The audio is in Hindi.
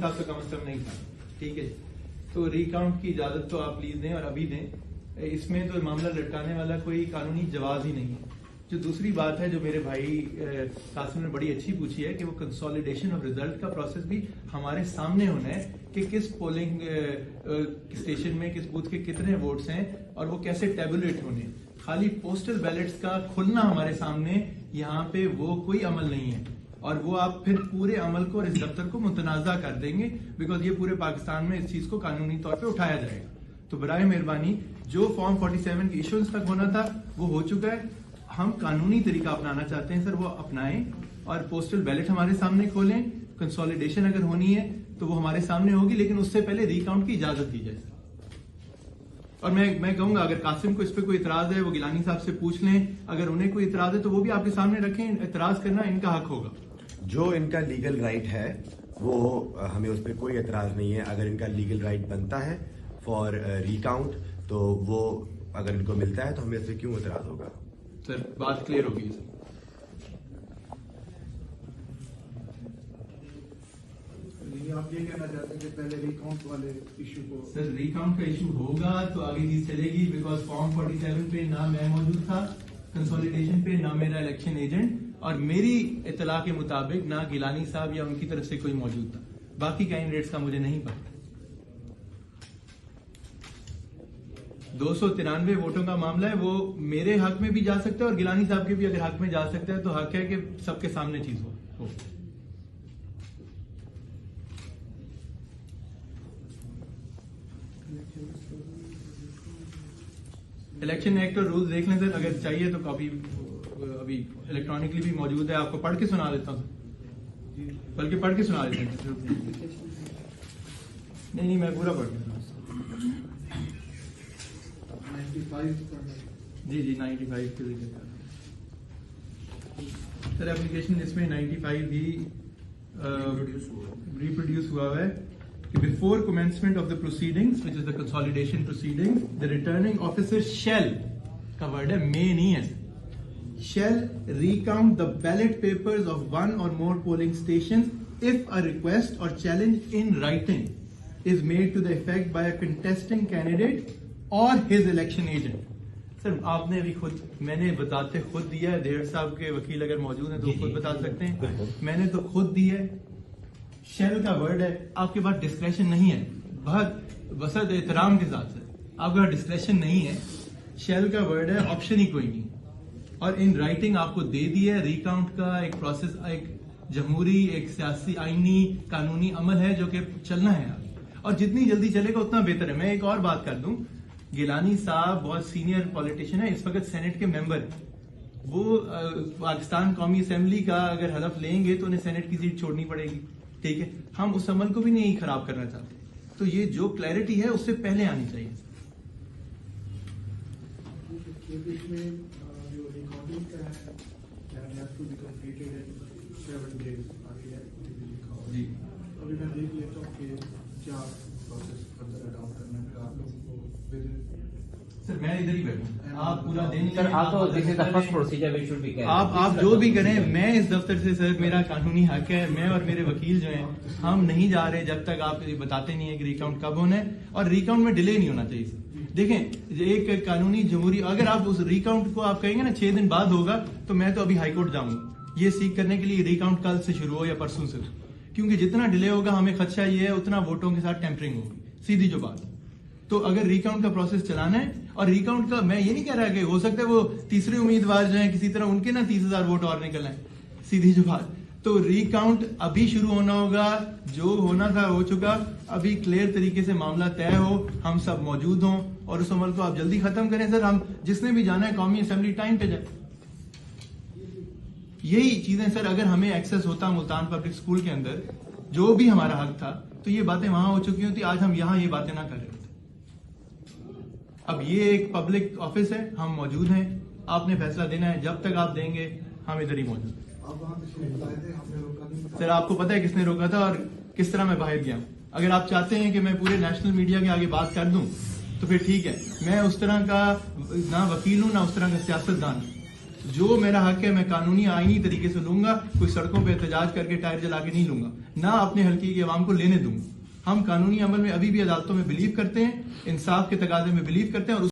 साहब तो कम से कम नहीं था, ठीक है। तो रिकाउंट की इजाजत तो आप प्लीज दें और अभी दें, इसमें तो मामला लटकाने वाला कोई कानूनी जवाब ही नहीं है। जो दूसरी बात है जो मेरे भाई कासिम ने बड़ी अच्छी पूछी है कि वो कंसोलिडेशन ऑफ रिजल्ट का प्रोसेस भी हमारे सामने होना है कि किस पोलिंग स्टेशन में किस बूथ के कितने वोट्स हैं और वो कैसे टेबुलेट होने। खाली पोस्टल बैलेट्स का खुलना हमारे सामने यहाँ पे वो कोई अमल नहीं है और वो आप फिर पूरे अमल को और इस दफ्तर को मुतनाज़ा कर देंगे, बिकॉज ये पूरे पाकिस्तान में इस चीज को कानूनी तौर पे उठाया जाएगा। तो बराए मेहरबानी जो फॉर्म 47 की इश्यूज तक होना था वो हो चुका है। हम कानूनी तरीका अपनाना चाहते हैं सर, वो अपनाएं और पोस्टल बैलेट हमारे सामने खोलें। कंसोलिडेशन अगर होनी है तो वो हमारे सामने होगी, लेकिन उससे पहले रिकाउंट की इजाजत दी जाए। और मैं कहूंगा अगर कासिम को इस पे कोई इतराज है वो गिलानी साहब से पूछ लें, अगर उन्हें कोई इतराज है तो वो भी आपके सामने रखें। इतराज करना इनका हक होगा। जो इनका लीगल राइट है वो हमें उस पर कोई एतराज नहीं है। अगर इनका लीगल राइट बनता है फॉर रिकाउंट तो वो अगर इनको मिलता है तो हमें इससे क्यों एतराज होगा। सर बात क्लियर होगी सर। आप ये कहना चाहते हैं कि पहले रिकाउंट वाले इशू को। सर रिकाउंट का इशू होगा तो आगे चीज चलेगी, बिकॉज फॉर्म 47 पे ना मैं मौजूद था, कंसोलिडेशन पे ना मेरा इलेक्शन एजेंट, और मेरी इतला के मुताबिक ना गिलानी साहब या उनकी तरफ से कोई मौजूद था। बाकी कैंडिडेट्स का मुझे नहीं पता। 293 वोटों का मामला है, वो मेरे हक में भी जा सकता है और गिलानी साहब के भी अगर हक में जा सकता है तो हक है कि सबके सामने चीज हो। इलेक्शन एक्ट और रूल्स देख लें सर, अगर चाहिए तो कॉपी अभी इलेक्ट्रॉनिकली भी मौजूद है, आपको पढ़ के सुना देता हूँ, बल्कि पढ़ के सुना देता हूँ। नहीं मैं पूरा पढ़ देता हूँ। जी 95 के लिए सर एप्लीकेशन इसमें 95 भी रिप्रोड्यूस हुआ है कि before commencement of the proceedings which is the consolidation proceedings the returning officer shall का वर्ड है, मे नहीं है, shall recount the ballot papers of one or more polling stations if a request or challenge in writing is made to the effect by a contesting candidate or his election agent। Sir आपने अभी खुद, मैंने बताते खुद दिया है, देहर साहब के वकील अगर मौजूद हैं तो खुद बता सकते हैं, मैंने तो खुद दिया है। शेल का वर्ड है, आपके पास डिस्क्रेशन नहीं है, बहुत बसत एहतराम के साथ है, आपके पास डिस्क्रेशन नहीं है। शेल का वर्ड है, ऑप्शन ही कोई नहीं, और इन राइटिंग आपको दे दिया है। रिकाउंट का एक प्रोसेस, एक जमहूरी, एक सियासी, आईनी, कानूनी अमल है जो कि चलना है और जितनी जल्दी चलेगा उतना बेहतर है। मैं एक और बात कर दूं, गिलानी साहब बहुत सीनियर पॉलिटिशियन है, इस वक्त सेनेट के मेंबर, वो पाकिस्तान कौमी असेंबली का अगर हलफ लेंगे तो उन्हें सेनेट की सीट छोड़नी पड़ेगी, ठीक है। हम उस अमल को भी नहीं खराब करना चाहते, तो ये जो क्लैरिटी है उससे पहले आनी चाहिए। जी अभी मैं देख लेता हूँ कि क्या प्रोसेस फर्दर अडॉप्ट करने में आप लोगों को। सर मैं इधर ही बैठूं, आप पूरा दिन सर आप तो this is the first procedure which should be carry. आप जो भी करें, मैं इस दफ्तर से सर मेरा कानूनी हक है, मैं और मेरे वकील जो हैं हम नहीं जा रहे जब तक आप ये बताते नहीं है कि रिकाउंट कब होना है, और रिकाउंट में डिले नहीं होना चाहिए सर। देखें एक कानूनी जमहूरी, अगर आप उस रिकाउंट को आप कहेंगे ना 6 दिन बाद होगा, तो मैं तो अभी हाईकोर्ट जाऊंगा ये सीख करने के लिए रिकाउंट कल से शुरू हो या परसों से, क्योंकि जितना डिले होगा हमें खदशा ये है उतना वोटों के साथ टेम्परिंग होगी, सीधी जो बात। तो अगर रिकाउंट का प्रोसेस चलाना है, और रिकाउंट का मैं ये नहीं कह रहा कि हो सकता है वो तीसरे उम्मीदवार जो है किसी तरह उनके ना 30,000 वोट और निकलना है, सीधी जो बात। तो रिकाउंट अभी शुरू होना होगा, जो होना था हो चुका, अभी क्लियर तरीके से मामला तय हो, हम सब मौजूद हों और उस अमल को आप जल्दी खत्म करें सर। हम जिसने भी जाना है कौमी असेंबली टाइम पे जाए, यही चीजें सर। अगर हमें एक्सेस होता मुल्तान पब्लिक स्कूल के अंदर, जो भी हमारा हक था, तो ये बातें वहां हो चुकी होती, आज हम यहाँ ये बातें ना कर रहे होते। अब ये एक पब्लिक ऑफिस है, हम मौजूद हैं, आपने फैसला देना है, जब तक आप देंगे हम इधर ही मौजूद हैं। सर आपको पता है किसने रोका था और किस तरह मैं बाहर गया हूं। अगर आप चाहते हैं कि मैं पूरे नेशनल मीडिया के आगे बात कर दूं तो फिर ठीक है, मैं उस तरह का ना वकील हूं ना उस तरह का सियासतदान, जो मेरा हक है मैं कानूनी आईनी तरीके से लूंगा, कोई सड़कों पे एहतजाज करके टायर जला के नहीं लूंगा, ना अपने हल्के की आवाम को लेने दूंगा। हम कानूनी अमल में अभी भी अदालतों में बिलीव करते हैं, इंसाफ के तकाजे में बिलीव करते हैं और